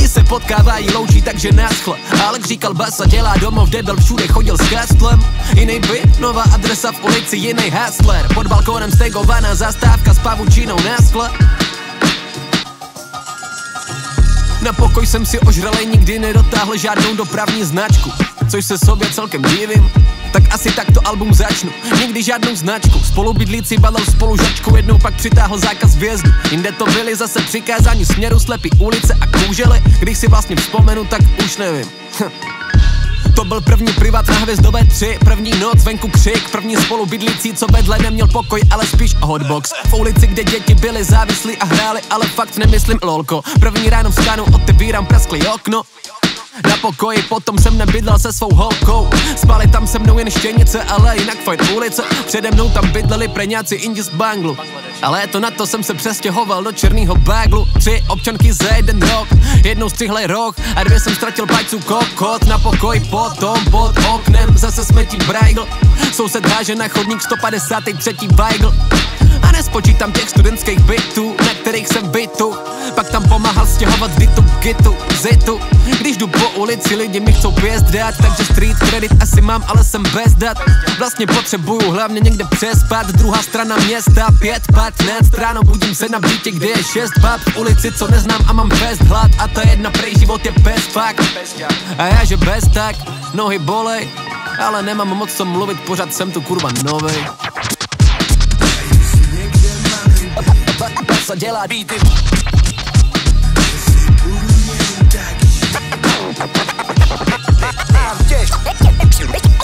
lidi se potkávají, loučí, takže náschle. Alex říkal basa, dělá domov, kde byl, všude chodil s kastlem. Jiný byt, nová adresa v ulici, jiný hustler. Pod balkónem stegovaná zastávka s pavučinou na skle. Na pokoj jsem si ožralej nikdy nedotáhl žádnou dopravní značku, což se sobě celkem divím. Tak asi takto album začnu. Nikdy žádnou značku. Spolubydlící balil spolužačku, jednou pak přitáhl zákaz vjezdu. Jinde to byly zase přikázání směru, slepý ulice a kůžely. Když si vlastně vzpomenu, tak už nevím. To byl první privát na Hvězdové 3, první noc, venku křik, první spolubydlící, co vedle neměl pokoj, ale spíš hotbox. V ulici, kde děti byly závislí a hráli, ale fakt nemyslím lolko. První ráno vstanu, otevírám prasklý okno. Na pokoji, potom jsem nebydlel se svou holkou. Spali tam se mnou jen štěnice, ale jinak fajn ulice. Přede mnou tam bydleli preňáci indi z Banglu. Ale to na to jsem se přestěhoval do černýho baglu. 3 občanky za 1 rok, jednou střihlej roh a 2 jsem ztratil pajcu kokot. Na pokoji potom pod oknem zase smetí brajgl. Soused háže na chodník 153. Weigl. A nespočítám těch studentských bytů, na kterých jsem bytu. Pak tam pomáhal stěhovat ditu, gitu, zitu. Když jdu po ulici, lidi mi chcou pěst dát, takže street credit asi mám, ale jsem bez dat. Vlastně potřebuju hlavně někde přespat, druhá strana města, 5:15 ráno budím se na bytě, kde je 6 bab. V ulici, co neznám a mám fest hlad, a to jedna prej, život je bez fakt. A já že bez tak, nohy bolej, ale nemám moc co mluvit, pořád jsem tu kurva novej. Basa dělá beaty.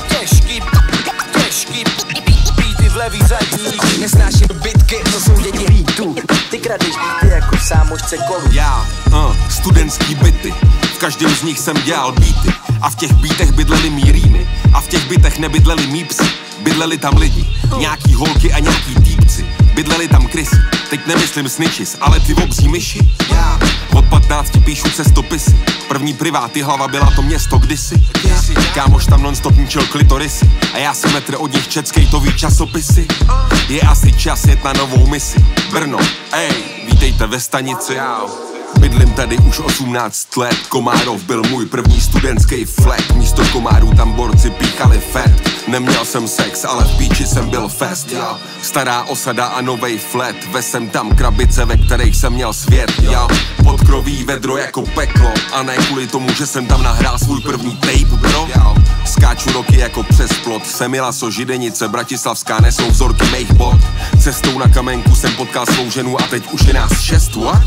Těžký beaty v levý zadní. Nesnáším bitky, to jsou děti beatů. Ty kradeš ty jako sámošce kolu. Já, studentský byty. V každém z nich jsem dělal beaty. A v těch beatech bydleli mý rýmy. A v těch bytech nebydleli mý psy. Bydleli tam lidi, nějaký holky a nějaký týpci. Bydleli tam krysy, teď nemyslím snitches, ale ty obří myši. Já od 15 píšu cestopisy. První priváty hlava byla to město kdysi. Kámoš tam non-stop ničil klitorisy a já si metr od nich čeckejtový časopisy. Je asi čas jet na novou misi. Brno, ej, vítejte ve stanici. Bydlím tady už 18 let, Komárov byl můj první studentský flat. Místo komárů tam borci píchali fet. Neměl jsem sex, ale v píči jsem byl fest, jo. Stará osada a novej flat. Vesem tam krabice, ve kterých jsem měl svět, jo. Podkroví vedro jako peklo. A ne kvůli tomu, že jsem tam nahrál svůj první tape, bro, jo. Skáču roky jako přes plot. Semilaso, Židenice, Bratislavská nesou vzorky mých bot. Cestou na Kamenku jsem potkal svou ženu a teď už je nás 6, what?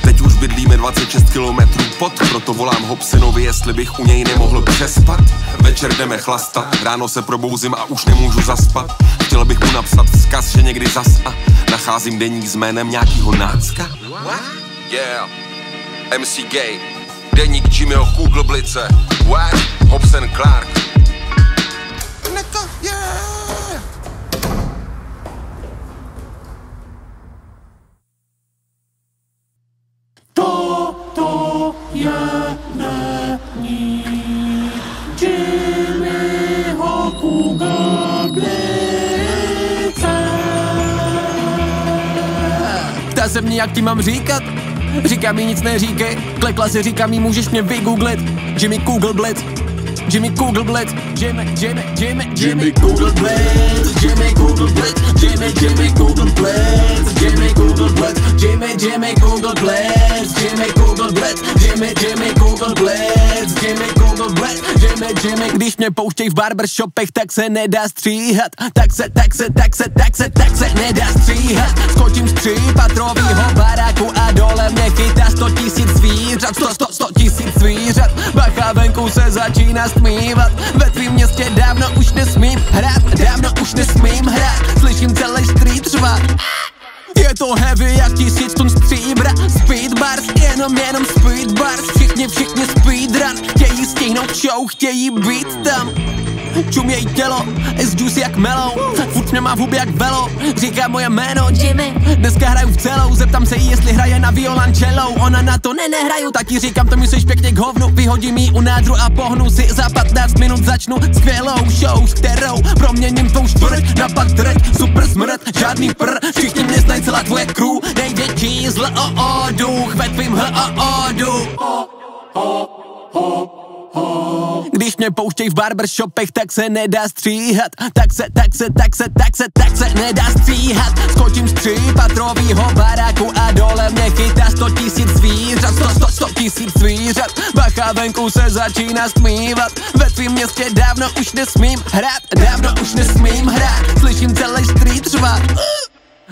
Teď už bydlíme 26 kilometrů pod, proto volám Hobsonovi, jestli bych u něj nemohl přespat. Večer jdeme chlastat, ráno se probouzím a už nemůžu zaspat. Chtěl bych mu napsat vzkaz, že někdy zas a nacházím deník s jménem nějakýho nácka. Yeah, MC Gay, deník Jimmyho Kugelblice. What? Hobson Clark. To je není Jimmyho Kugelblice. Ptá se mě, jak ti mám říkat? Říká mi nic neříkej. Klekla se říká mi, můžeš mě vygooglit. Jimmy Kugelblitz, Jimmy Kugelblitz, Jimmy Kugelblitz, Jimmy Kugelblitz, Jimmy Kugelblitz, Jimmy Kugelblitz, Jimmy Kugelblitz, Jimmy Kugelblitz, Jimmy Kugelblitz, Jimmy Kugelblitz, Jimmy. Když mě pouštěj v barbershopech, tak se nedá stříhat. Tak se nedá stříhat. Skočím z 3patrovýho baráku a dole mě chytá 100 000 zvířat. 100 000 zvířat. Bacha, venku se začíná stmívat. Ve tvým městě dávno už nesmím hrát. Slyším celý street řvat. Je to heavy jak 1000 tun stříbra. Speedbars, jenom speedbars. Všichni speedrun. Chtějí stihnout show, chtějí být tam. Čuměj tělo, s juicy jak melou. Furt mě má v hubě jak velo. Říká moje jméno Jimmy. Dneska hraju v celou. Zeptám se jí, jestli hraje na violoncello. Ona na to nehraju, tak jí říkám, to myslíš pěkně k hovnu. Vyhodím jí u nádru a pohnu si. Za 15 minut začnu skvělou show, s kterou proměním tvou čtvrť na pak drť. Super smrt, žádný všichni mě znají, celá tvoje crew. Největší zl duch ve tvým duch. Když mě pouštěj v barbershopech, tak se nedá stříhat. Tak se nedá stříhat. Skočím z 3patrovýho baráku a dole mě chytá 100 000 zvířat. 100 000 zvířat. Bacha, venku se začíná stmívat. Ve tvým městě dávno už nesmím hrát. Slyším celý street řvat.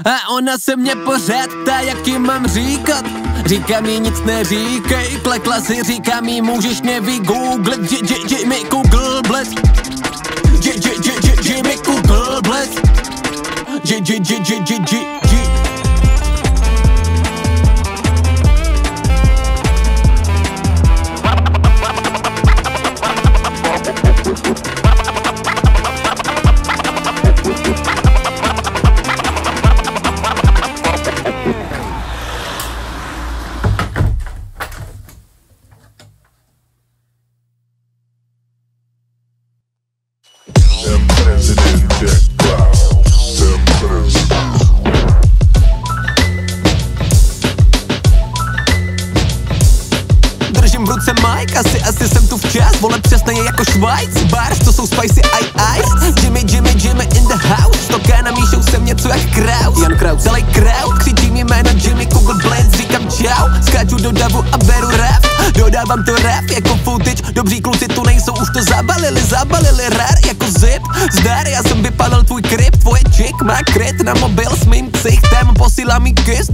A ona se mě pořád ptá, jak ti mám říkat. Říká mi nic neříkej, klekla si, říká mi můžeš mě vygooglit. Jimmy Google Blitz. Jimmy Google Blitz. Držím v ruce Mike, asi jsem tu včas. Vole přesně je jako Švajc. Bars, to jsou spicy ice. Jimmy in the house. Stoká na míšou jsem něco jak Kraus. Jan Kraus, celý crowd křičí mi jméno Jimmy Google Blitz. Říkám čau, skáču do davu a beru rap. Dodávám to rap jako footage. Dobří kluci tu nejsou, už to zabalili rár jako zip. Zdar, já jsem vypadal tvůj krypt. Tvoje chick má kryt na mobil s mým ksichtem. Posílá mi kiss,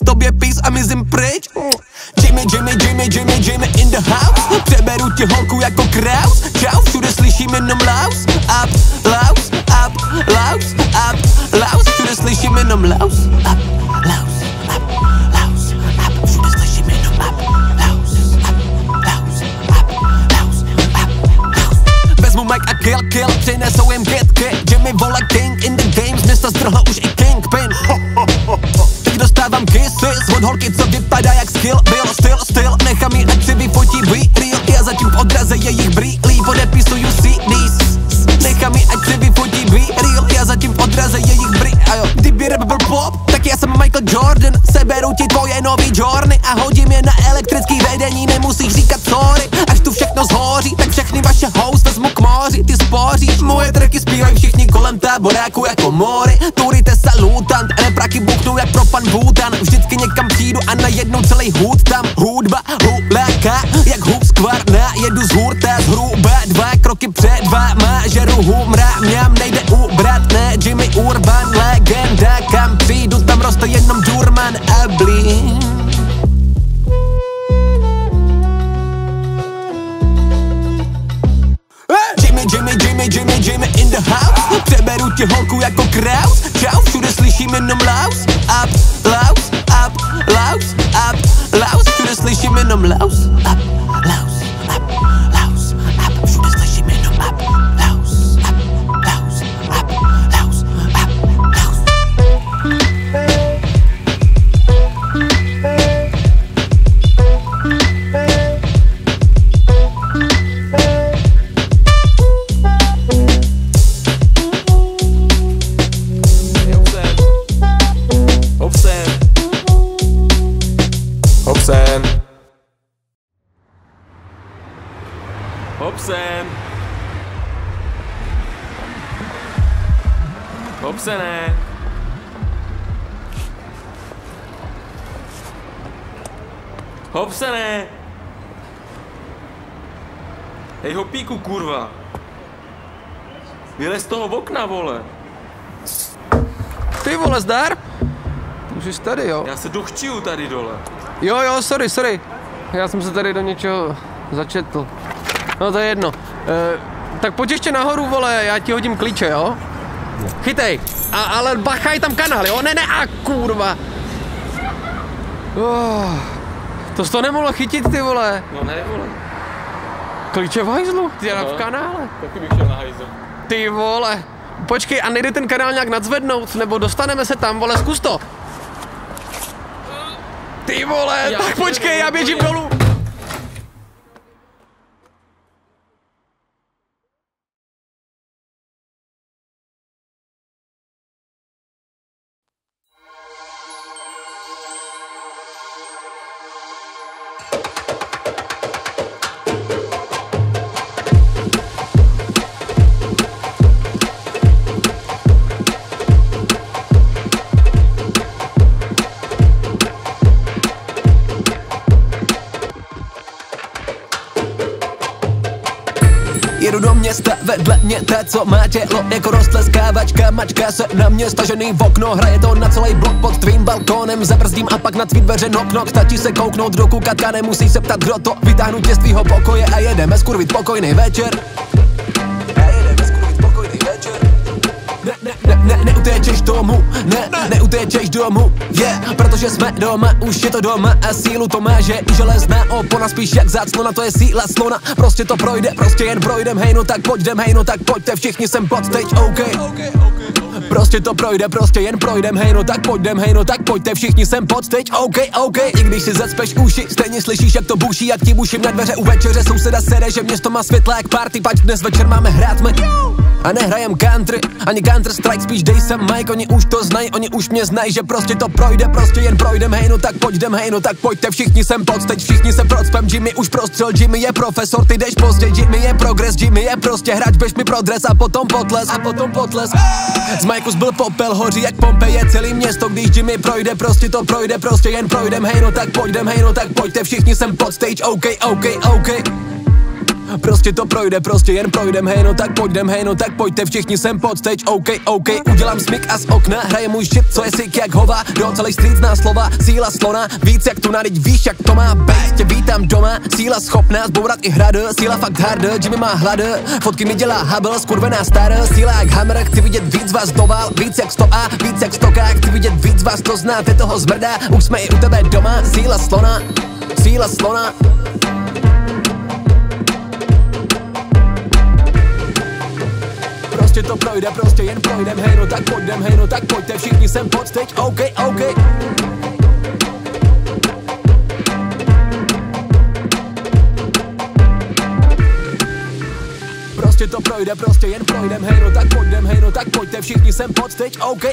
tobě peace a mizím pryč. Jimmy in the house. Přeberu ti holku jako Kraus. Čau, všude slyším jenom laus. Laus. Všude slyším jenom laus. Laus. Všude slyším jenom laus. Vezmu mic a kill. Přinesou jim kitky. Jimmy vole king in the game. Z města strhla už i kingpin. Teď dostávám kisses od holky, co vypadá jak skill. Byl styl, nechám jí, ať si vyfotí real. Já zatím v odraze jejich brýlí podepisuju CDs. Nechám jí, ať si vyfotí real. Já zatím v odraze jejich brýlí. Kdyby rap byl pop, tak já jsem Michael Jordan. Seberu ti tvoje nový Jorny a hodím je na elektrický vedení. Nemusíš říkat sorry, až tu všechno zhoří. Tak všechny vaše host vezmu k moři. Ty spoříš, moje tracky zpívají všichni kolem táboráku jako mory. Turite salutant, repraky buchnou jak pro pan Bhutan. Vždycky někam přijdu a najednou celý hůd tam. Hudba huláka, jak hub skvarná. Jedu z hurta zhruba 2 kroky před váma. Žeru humra, mňam nejde ubrat. Ne, Jimmy Urban, legenda. Kam přijdu, tam roste jenom Durman a Blin. Jimmy in the house. Přeberu ti holku jako Kraus. Čau, všude slyším jenom laus. Laus. Všude slyším jenom laus. Laus. Všude slyším jenom laus. Hobsene. Hobsene. Hej hopíku, kurva. Vylez z toho okna, vole. Ty vole, zdar? Už jsi tady, jo? Já se dochčiju tady dole. Jo, sorry. Já jsem se tady do něčeho začetl. No to je jedno. Tak pojď ještě nahoru, vole, já ti hodím klíče, jo? Chytej. Ale bacha, je tam kanál, jo? Ne, a kurva. To jsi to nemohla chytit, ty vole. No ne, vole. Klíče v hajzlu? Ty v kanále. Taky bych šel na hajzl. Ty vole. Počkej, a nejde ten kanál nějak nadzvednout? Nebo dostaneme se tam, vole, zkus to. Ty vole, tak počkej, já běžím dolů. Jedu do města, vedle mě ta, co má tělo jako roztleskávačka. Mačka se na mě, stažený v okno, hraje to na celý blok pod tvým balkónem. Zabrzdím a pak na tvý dveře knock. Stačí se kouknout do kukatka, nemusí se ptat, kdo to. Vytáhnu tě z tvýho pokoje a jedeme skurvit pokojný večer. Neutéčeš domů, neutéčeš domů, yeah, protože jsme doma, už je to doma a sílu to má, že i železná opona, spíš jak záclona, to je síla slona, prostě to projde, prostě jen projdem, hej no tak pojďdem, hej no tak pojďte, všichni sem pod teď, OK. Prostě to projde, prostě jen projdem, hej no tak pojďdem, hej no tak pojďte, všichni sem pod teď, OK. I když si zacpeš uši, stejně slyšíš jak to buší, jak ti buším na dveře u večeře, souseda sede, že město má světla jak party, pať dnes večer máme hrát me. A nehrajem country, ani Counter Strike, spíš dej sem Mike, oni už to znají, oni už mě znají, že prostě to projde, prostě jen projdem, hej no tak pojďdem, hej no tak pojďte, všichni sem pod teď, všichni se procpem, Jimmy už prostřel, Jimmy je profesor, ty jdeš pozdě, Jimmy je progres, Jimmy je prostě hráč, běž mi pro dres a potom potles. Z Majkus byl popel, hoří jak Pompeje celý město, když Jimmy projde, prostě to projde, prostě jen projdem, hej no tak pojďdem, hej no tak pojďte, všichni sem pod stage, OK. Prostě to projde, prostě jen projdem, hej no tak pojďdem, hej no tak pojďte, všichni sem pod stage, OK. Udělám smyk a z okna, hraje můj shit, co je sick jak hova, do celý street zná slova, síla slona, víc jak tu nadyť víš jak to má být, tě vítám doma, síla schopná zbourat i hrad, síla fakt hard, Jimmy má hlad, fotky mi dělá Hubble, skurvená star, síla jak Hammer, chci vidět víc vás doval, víc jak 100A, víc jak 100K, chci vidět víc vás, to znáte, toho zmrdá, už jsme i u tebe doma, síla slona. Prostě to projde, prostě jen projdem, hej no tak pojďdem, hej no tak pojďte, všichni sem pod stage, OK. Prostě to projde, prostě jen projdem, hej no tak pojďdem, hej no tak pojďte, všichni sem pod stage, OK.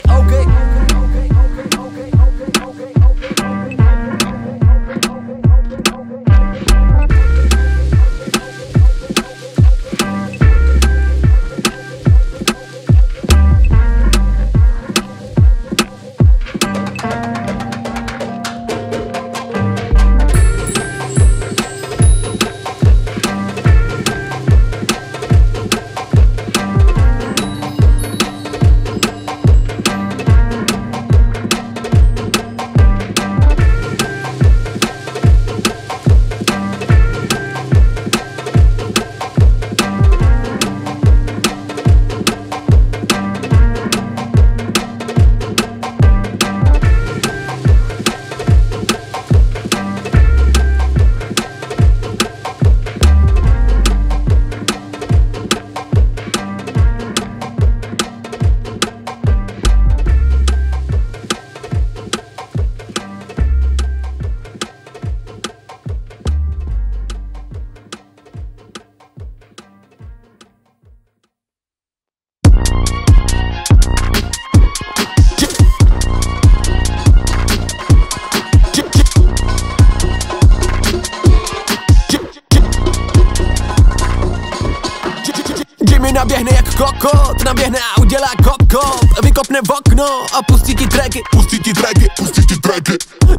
Naběhne jak kokot, naběhne a udělá kop, vykopne v okno a pustí ti tracky.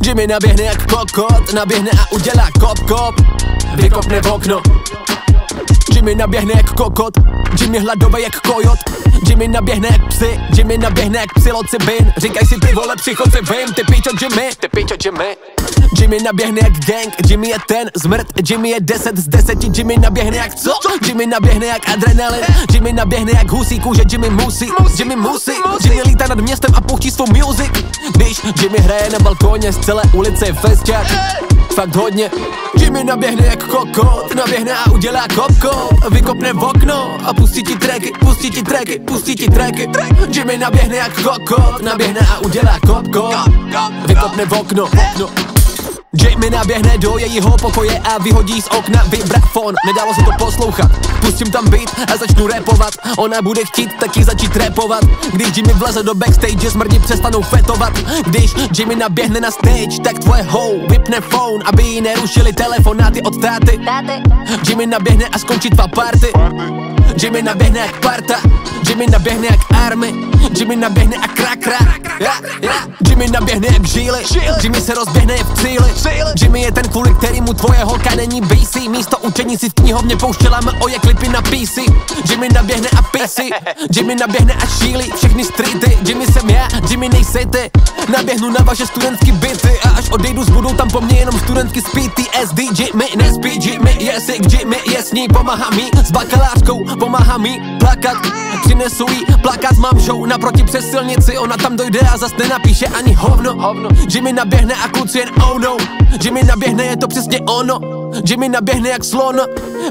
Jimmy naběhne jak kokot, naběhne a udělá kop, vykopne v okno. Jimmy naběhne jak kokot, Jimmy hladovej jak kojot. Jimmy naběhne jak psy, Jimmy naběhne jak psilocybin. Říkaj si ty vole psychocivin, ty pičo Jimmy. Jimmy naběhne jak gang, Jimmy je ten zmrt, Jimmy je 10 z 10, Jimmy naběhne jak co? Jimmy naběhne jak adrenalin, Jimmy naběhne jak husí kůže, Jimmy musí. Jimmy lítá nad městem a pouští svou music. Když Jimmy hraje na balkóně, z celé ulice je festiák, fakt hodně. Jimmy naběhne jak kokot, naběhne a udělá kop, vykopne v okno a pustí ti tracky. Jimmy naběhne jak kokot, naběhne a udělá kop, vykopne v okno. Jimmy naběhne do jejího pokoje a vyhodí z okna vibrafon. Nedalo se to poslouchat, pustím tam beat a začnu rapovat. Ona bude chtít taky začít rapovat. Když Jimmy vleze do backstage, smrdi přestanou fetovat. Když Jimmy naběhne na stage, tak tvoje hoe vypne phone, aby jí nerušili telefonáty od táty. Jimmy naběhne a skončí tvá party. Jimmy naběhne jak parta, Jimmy naběhne jak army, Jimmy naběhne a krakra. Jimmy naběhne jak žíly, Jimmy se rozběhne je v cíli. Jimmy je ten, kvůli kterýmu tvoje holka není BC. Místo učení si v knihovně pouštěla moje klipy na PC. Jimmy naběhne a pisí, Jimmy naběhne a šílí všechny streety. Jimmy jsem já, Jimmy nejsej ty. Naběhnu na vaše studentský byty a až odejdu zbudou tam po mně jenom studentky z PTSD. Jimmy nespí, Jimmy je sick, Jimmy je s ní, pomáhá mi s bakalářkou, pomáhá mi plakat. Přinesu jí plakát s mamšou naproti přes silnici, ona tam dojde a zas nenapíše ani hovno. Jimmy naběhne a kluci jen oh no. Jimmy naběhne, je to přesně ono. Jimmy naběhne jak slon,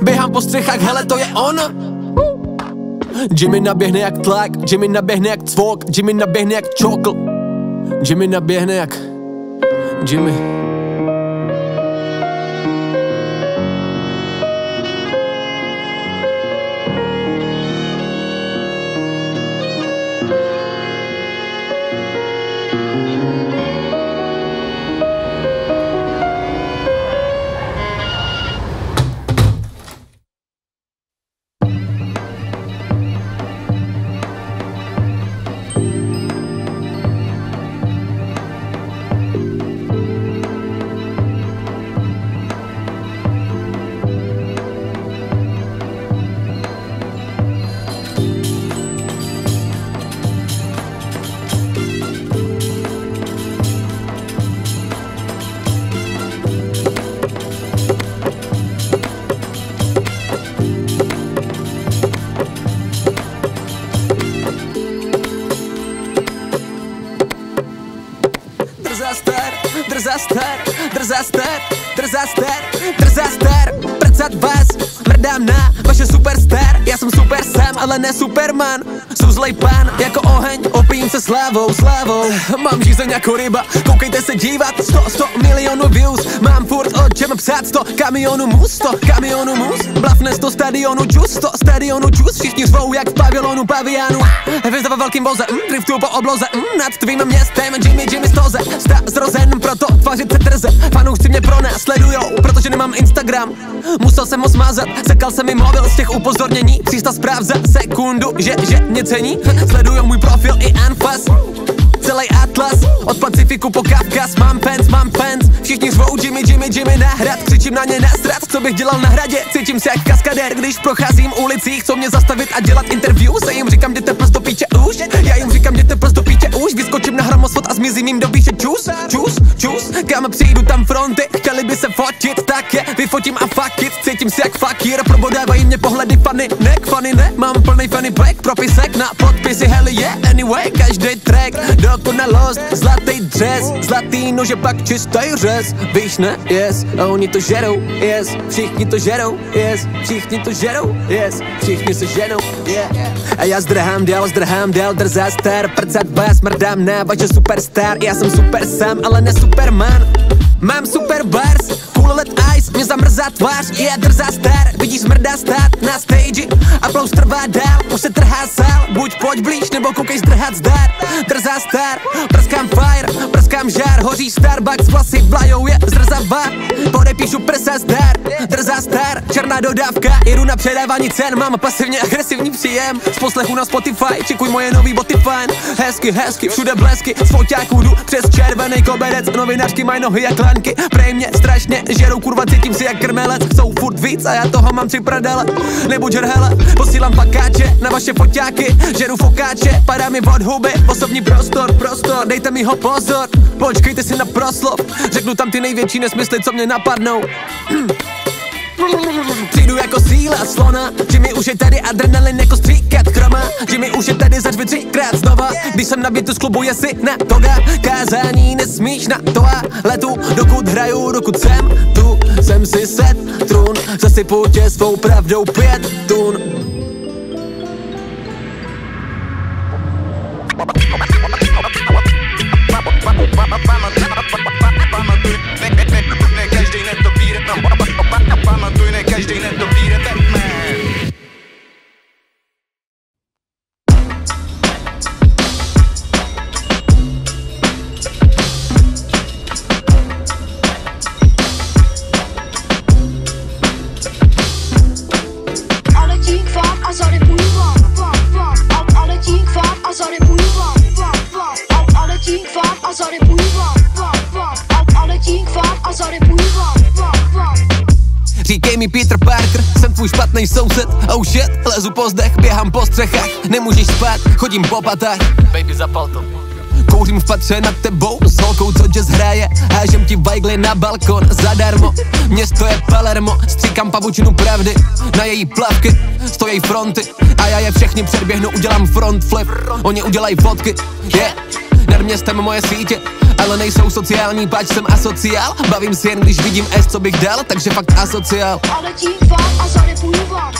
běhám po střechách, hele to je ono. Jimmy naběhne jak tlak, Jimmy naběhne jak cvok, Jimmy naběhne jak čokl. Jimmy naběhne jak Jimmy. Drzaster, prcat vás, mrdám na vaše superstar. Já jsem super Sam, ale ne Superman. Jsou zlej pán, jako oheň, opijím se slávou. Mám žízeň jako ryba, koukejte se dívat. 100 milionů views, mám furt o čem psát. 100 kamionů mus, blafne 100 stadionu juice, všichni řvou jak v pavilonu paviánu. Hvězda ve velkým voze, driftuju po obloze, nad tvým městem, Jimmy stoze. Zrozen, proto tvářit se trze, fanů chci mě pronásledujou, protože nemám Instagram. Musel jsem ho smázat, sekal jsem mi mobil z těch upozornění. 300 zpráv za sekundu, že mě cení. Sledujou můj profil i anfas, celý atlas, od Pacifiku po Kavkaz. Mám fans, všichni řvou Jimmy na hrad. Křičím na ně nasrat, co bych dělal na hradě. Cítím se jak kaskadér, když procházím ulicí. Chcou mě zastavit a dělat interview, se jim říkám jděte prst do píče už. Já jim říkám jděte prst do píče už. Vyskočím na hromosvod a zmizím jim do píše čus. Kam přijdu tam fronty, chtěli by se fotit, tak je vyfotím a fuck it. Cítím se jak fakír, probodávají mě pohledy funny ne. Mám plný fanny pack, propisek na podpisy, hell yeah. Anyway, každý track, dokonalost, zlatý dřez, zlatý nože pak čistý řez. Víš ne? Yes, a oni to žerou, yes. Všichni to žerou, yes. Všichni to žerou, yes. Všichni se ženou, yeah. A já zdrhám dál, drzá star. Prcat vás, mrdám na vaše superstar. Já jsem super Sam, ale ne Superman. Mám super bars, cool let ice, mě zamrzá tvář, je drzá star. Vidíš smrdá stát na stage, aplaus trvá dál, už se trhá sál. Buď pojď blíž, nebo koukej zdrhat zdar. Drzá star, prskám fire, prskám žár. Hoří Starbucks, vlasy vlajou je zrzavá. Podepíšu prsa zdar, drzá star. Černá dodávka, jedu na předávání cen. Mám pasivně agresivní příjem, z poslechu na Spotify, čekuj moje nový boty fajn. Hezky, všude blesky, z foťáků jdu přes červený koberec. Novinářky mají nohy jak lanky, prej mě strašně žerou, kurva cítím si jak krmelec. Chcou furt víc a já toho mám 3 prdele. Nebuď žerhele, posílám plakáče na vaše foťáky, žeru fokáče, padá mi od huby, osobní prostor, dejte mi ho pozor. Počkejte si na proslov, řeknu tam ty největší nesmysly, co mě napadnou. Přijdu jako síla slona, Jimmy už je tady, adrenalin jako stříkat chroma. Jimmy už je tady, zařvi 3krát znova. Když jsem na bytu, sklubuje si na toga. Kázání nesmíš na toaletu, dokud hraju, dokud jsem tu. Jsem si set trůn, zasypu tě svou pravdou 5 tun. Pamatuj, ne každý netopíre Batman. Alle 10 kvar, altså det burde. Alle 10 kvar, altså det burde. mi Peter Parker, jsem tvůj špatný soused. Oh shit, lezu po zdech, běhám po střechách. Nemůžeš spát, chodím po patách. Baby, zapal to. Kouřím v patře nad tebou, s holkou, co jazz hraje. Hážem ti vajgly na balkon zadarmo. Město je Palermo, stříkám pavučinu pravdy. Na její plavky stojí fronty. A já je všechny předběhnu, udělám front flip. Oni udělají fotky, yeah. Nad městem moje sítě, ale nejsou sociální, páč jsem asociál. Bavím si jen, když vidím S, co bych dal, takže fakt asociál. Ale tím fám a zarepuju vám,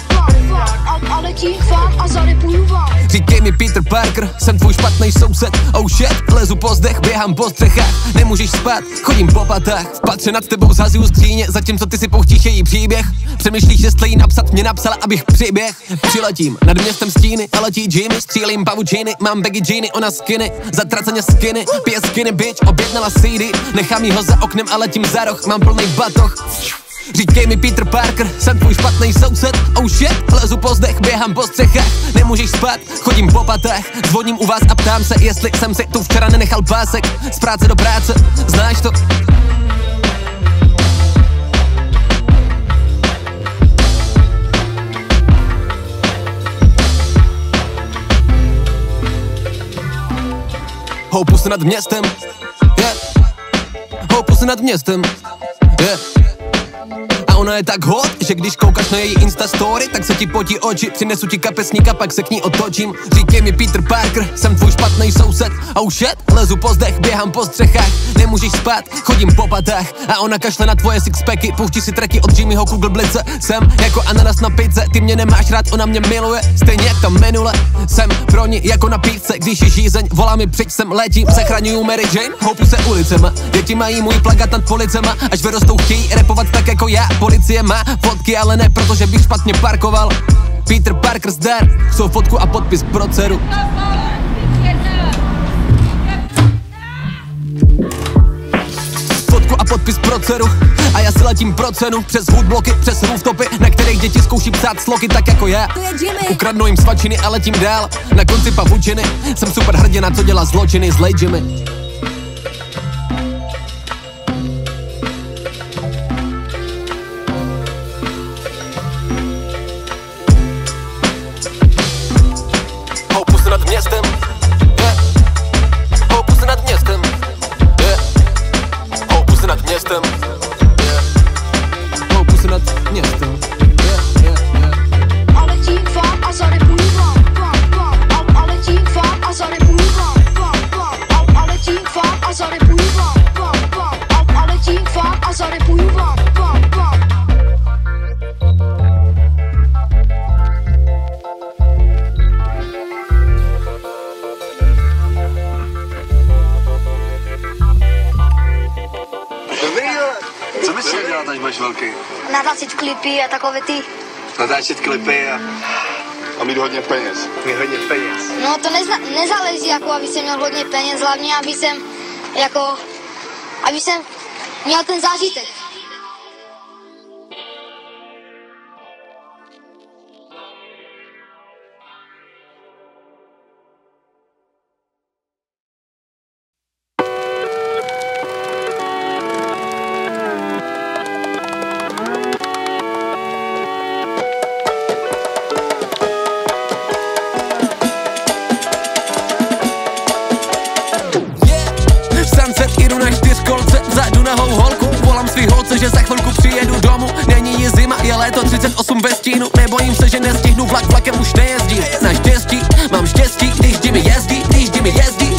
ale tím fám a zarepuju vám. Říkej mi Peter Parker, jsem tvůj špatný soused. Oh shit, lezu po zdech, běhám po střechách. Nemůžeš spát, chodím po patách. V patře nad tebou zhazuju skříně, zatímco ty si pouštíš její příběh. Přemýšlíš, jestli jí napsat, mě napsala, abych přiběh. Přiletím, nad městem stíny, a letí Jimmy. Střílím pavučiny, mám baggy džíny, ona skiny. Zatraceně skiny, pije skiny, bitch, objednala CD. Nechám jí ho za oknem a letím za roh, mám plný batoh. Říkej mi Peter Parker, jsem tvůj špatný soused. Oh shit, lezu po zdech, běhám po střechách. Nemůžeš spát, chodím po patách. Zvoním u vás a ptám se, jestli jsem si tu včera nenechal pásek. Z práce do práce, znáš to? Houpusy nad městem, yeah. Houpusy nad městem, yeah. A ona je tak hot, že když koukáš na její Insta story, tak se ti potí oči. Přinesu ti kapesníka, pak se k ní otočím. Říkej mi Peter Parker, jsem tvůj špatný soused. Oh shit, lezu po zdech, běhám po střechách. Nemůžeš spát, chodím po patách. A ona kašle na tvoje sixpacky, pouští si tracky od Jimmyho Google Blitze. Jsem jako ananas na pizze, ty mě nemáš rád, ona mě miluje. Stejně jak tam minule, jsem pro ní jako na pizze. Když je žízeň, volá mi pryč, sem letím. Zachraňuju Mary Jane, houpu se ulicema. Děti mají můj plakát nad policema, až vyrostou chtějí rapovat tak jako já. Policie má fotky, ale ne protože bych špatně parkoval. Peter Parker zdar, chcou fotku a podpis pro dceru. Fotku a podpis pro dceru. A já si letím pro cenu, přes hoodbloky, přes rooftopy, na kterých děti zkouší psát sloky tak jako já. Ukradnu jim svačiny a letím dál, na konci pavučiny. Jsem super hrdina, co dělá zločiny, zlej Jimmy. Houpusy nad městem, yeah. Houpusy nad městem, yeah. Houpusy nad městem, yeah. Houpusy nad městem, yeah, yeah, yeah. Ale tím fám a zarepuju vám, ale tím fám a zarepuju vám, ale tím fám a zarepuju vám, ale tím fám a zarepuju vám. Co bys chtěl dělat, až budeš velký? Natáčet klipy a takové ty. Natáčet klipy a mít hodně peněz. Mít hodně peněz. No to nezáleží, jako aby jsem měl hodně peněz, hlavně aby jsem měl ten zážitek. Jdu na 4kolce, vzadu nahou holku. Volám svý holce, že za chvilku přijedu domů. Není je zima, je léto 38 ve stínu. Nebojím se, že nestihnu, vlakem už nejezdí. Naštěstí, mám štěstí, když Jimmy jezdí.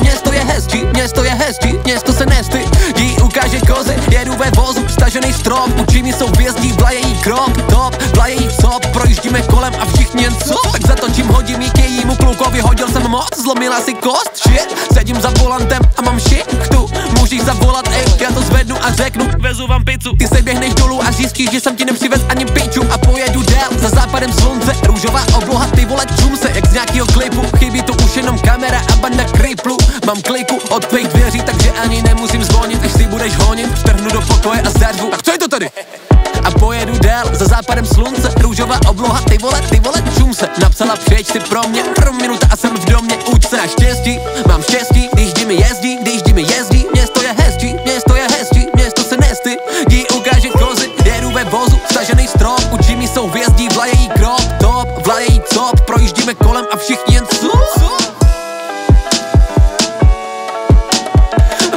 Město je hezčí, město se nestydí. Ukáže kozy, jedu ve vozu, stažený strop. U Jimmy jsou hvězdí, vlajejí krok, top, vlajejí cop. Projíždíme kolem a všichni jen co? Tak zatočím, hodím jí k jejímu klukovi. Hodil jsem moc, zlomila si kost, shit. Sedím za volantem a mám šichtu. Můžeš zavolat, ej, já to zvednu a řeknu, vezu vám pizzu. Ty se běhneš dolů a zjistíš, že jsem ti nepřivez ani piču. A pojedu dál, za západem slunce, růžová obloha, ty vole, čum se, jak z nějakýho klipu. Chybí tu už jenom kamera a banda kriplu. Mám kliku od tvých dveří, takže ani nemusím zvonit. Až si budeš honit, vtrhnu do pokoje a zařvu. Tak co je to tady? A pojedu dál, za západem slunce, růžová obloha, ty vole, čum se. Napsala přijď si pro mě, minuta a jsem v domě, uč se. Naštěstí, mám štěstí, když Jimmy jezdí. Město je hezčí, město se nestydí. Ukáže kozy, jedu ve vozu, stažený strop. U všichni jen co?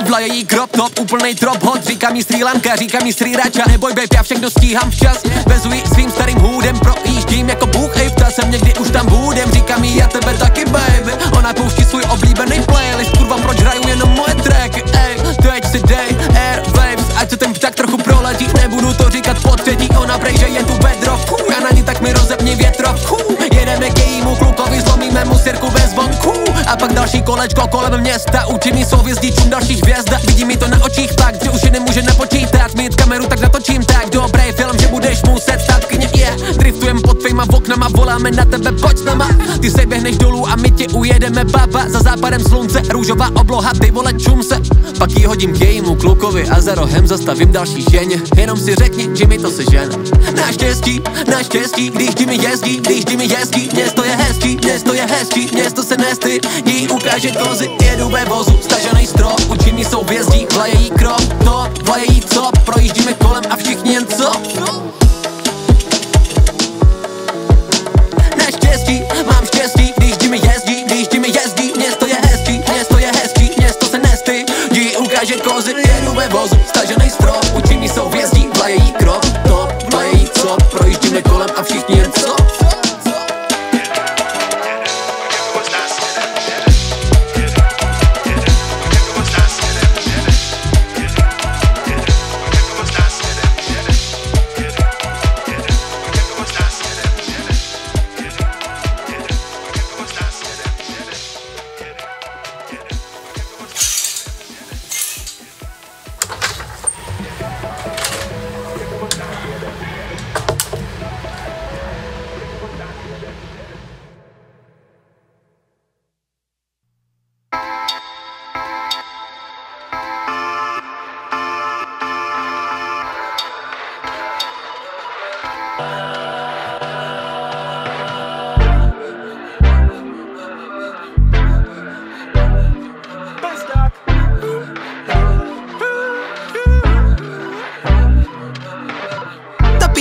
Vlajejí krop top, úplnej trop hot. Říká mi Sri Lanka, říká mi Sri Raja. Neboj babe, já všechno stíhám včas. Vezuji svým starým hůdem, projíždím jako Bůh. Ej, ptal jsem někdy už tam budem. Říká mi já tebe taky baby. Ona pouští svůj oblíbený playlist. Kurva, proč hraju jenom moje tracky? Ej, teď si dej airwaves, ať se ten pták trochu proletí. Nebudu to říkat po třetí, ona prej, že je tu bedrock. Já na ní tak mi rozepni větrovku. Jedeme k jejímu klukovi, zlomíme mu sirku bez zvonku. A pak další kolečko kolem města. Učí mi souhvězdičům dalších hvězda. Vidí mi to na očích pak, že už je nemůže nepočítat. Mít kameru, tak natočím tak dobrý film, že budeš muset stát kyně, yeah. Driftujem pod tvejma oknama, voláme na tebe, pojď s nama. Ty se běhneš dolů a my tě ujedeme, baba. Za západem slunce, růžová obloha, ty vole čum se. Pak jí hodím k jejímu klukovi a za rohem zastavím další ženě. Jenom si řekni, že mi to sežene. Naštěstí, když Jimmy jezdí, město je hezčí, město se nestydí, ukáže kozy, jedu ve vozu, staženej strop, učí mi souhvězdí, vlajejí krop, to, vlajejí cop, projíždíme kolem a všichni jen co? Naštěstí, mám štěstí, když Jimmy jezdí, město je hezčí, město se nestydí, ukáže kozy, jedu ve vozu, staženej strop, učí mi souhvězdí, vlajejí krop, to, vlajejí cop, projíždíme kolem a všichni jen co?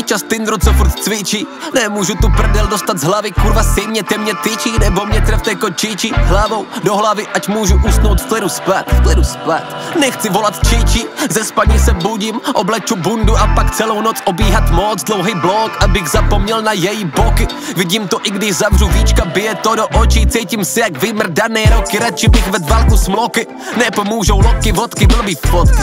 Čas Tindru, co furt cvičí. Nemůžu tu prdel dostat z hlavy, kurva sejměte mě tyčí, nebo mě trefte kočičí hlavou do hlavy, ať můžu usnout v klidu spát. Nechci volat číčí, ze spaní se budím, obleču bundu a pak celou noc obíhat moc dlouhý blok, abych zapomněl na její boky. Vidím to, i když zavřu víčka, bije to do očí, cítím se jak vymrdaný roky, radši bych ved válku smloky. Nepomůžou loky, vodky, blbý fotky.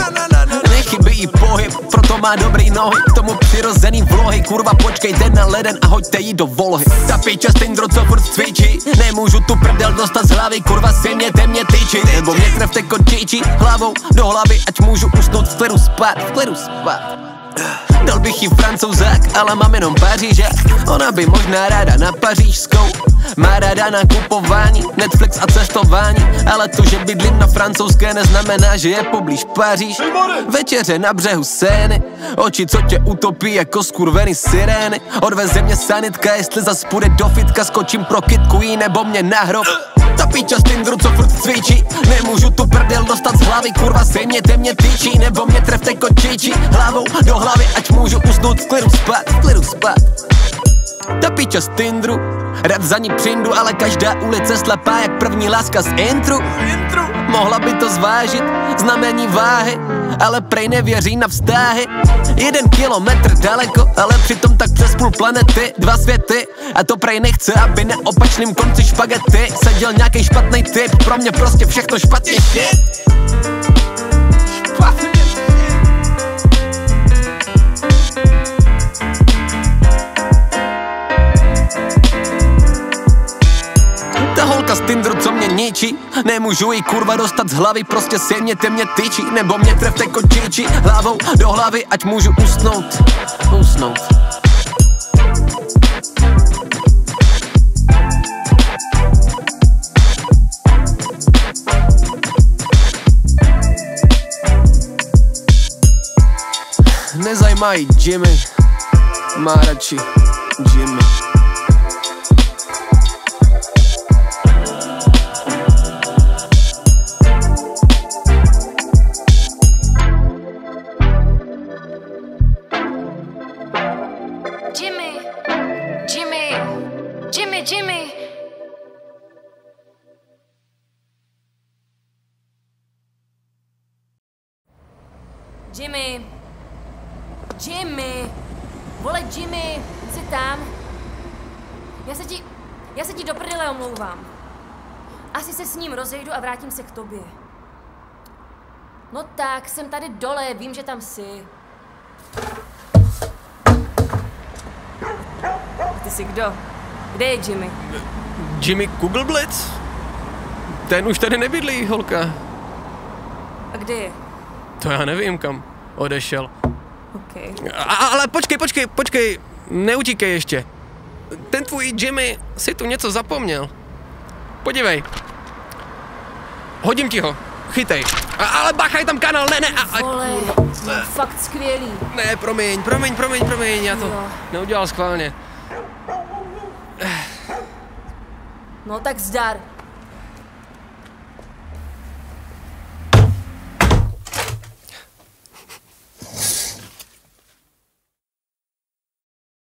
Nechybí jí pohyb, proto má dobrý nohy, k tomu přirozený vlohy. Kurva, počkejte na leden a hoďte jí do volhy. Ta piča Tindru, co furt cvičí. Nemůžu tu prdel dostat z hlavy, kurva sejměte mě tyčí, nebo mě trefte kočičí hlavou do hlavy, ať můžu usnout v klidu spát. Dal bych jí Francouzák, ale mám jenom Pařížák. Ona by možná ráda na pařížskou, má ráda na kupování, Netflix a cestování. Ale to, že bydlím na francouzské, neznamená, že je poblíž Paříž. Večeře na břehu Seiny, oči, co tě utopí jako skurvený sirény. Odveze mě sanitka, jestli zas půjde do fitka, skočím pro kytku jí nebo mě na hrob. Ta piča Tindru, co furt cvičí. Nemůžu tu prdel dostat z hlavy, kurva sejměte mě tyčí, nebo mě trefte kočičí hlavou do hlavy, ať můžu usnout v klidu spát. Ta piča Tindru, rád za ní přijdu, ale každá ulice slepá jak první láska z intru. Mohla by to zvážit, znamení váhy, ale prej nevěří na vztahy. 1 kilometr daleko, ale přitom tak přes půl planety, 2 světy. A to prej nechce, aby na opačným konci špagety seděl nějaký špatný typ, pro mě prostě všechno špatně shit. Ta holka z Tindru, co mě ničí, nemůžu jí kurva dostat z hlavy, prostě sejměte mě tyčí, nebo mě trefte kočičí hlavou do hlavy, ať můžu usnout. Nezajímají Jimmy, má radši Jimmy. Jimmy! Jimmy! Vole, Jimmy! Jsi tam? Já se ti do prdele omlouvám. Asi se s ním rozejdu a vrátím se k tobě. No tak, jsem tady dole, vím, že tam jsi. Ty jsi kdo? Kde je Jimmy? Jimmy Kugelblitz? Ten už tady nebydlí, holka. A kde je? To já nevím, kam odešel. Okay. Ale počkej, neutíkej ještě. Ten tvůj Jimmy si tu něco zapomněl. Podívej. Hodím ti ho, chytej. Ale bacha, je tam kanál, ne. Vole, fakt skvělý. Ne, promiň, já to neudělal schválně. No tak zdar.